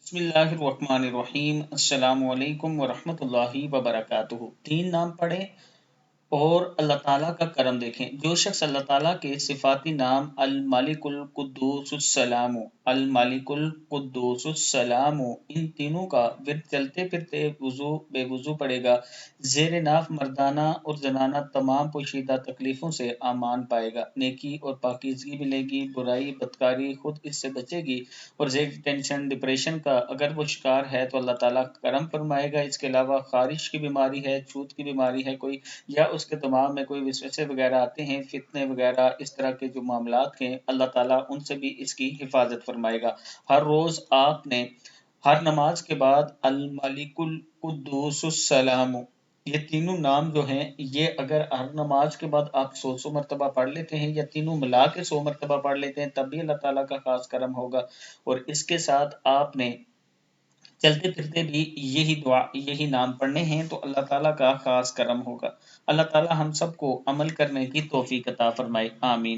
बिस्मिल्लाहिर्रहमानिर्रहीम। अस्सलामु अलैकुम वरहमतुल्लाहि वबरकातुहू। 3 नाम पढ़ें और अल्लाह ताला का करम देखें। जो शख्स अल्लाह ताला के सिफाती नाम अल मालिकुल कुद्दूसुस्सलामु, अल मालिकुल कुद्दूसुस्सलामु, इन तीनों का विर्द चलते फिरते वुजू बेवुजू पड़ेगा, जेर नाफ मर्दाना और जनाना तमाम पोशीदा तकलीफों से आमान पाएगा, नेकी और पाकीज़गी मिलेगी, बुराई बदकारी खुद इससे बचेगी, और जेर टेंशन डिप्रेशन का अगर वो शिकार है तो अल्लाह ताला करम फरमाएगा। इसके अलावा खारिश की बीमारी है, छूत की बीमारी है कोई, या उसके दिमाग में कोई वसवसे वगैरह आते हैं, फितने वगैरह इस तरह के जो मामलात हैं, अल्लाह ताला उनसे भी इसकी हिफाजत फरमाएगा। हर रोज आपने हर नमाज के बाद अल मालिकुल कुद्दूसुस सलाम, ये तीनों नाम जो हैं, ये अगर हर नमाज के बाद आप 100 मरतबा पढ़ लेते हैं या तीनों मिला के 100 मरतबा पढ़ लेते हैं, तब भी अल्लाह ताला का खास करम होगा। और इसके साथ आपने चलते फिरते भी यही दुआ यही नाम पढ़ने हैं तो अल्लाह ताला का खास करम होगा। अल्लाह ताला हम सबको अमल करने की तौफीक अता फरमाए, आमीन।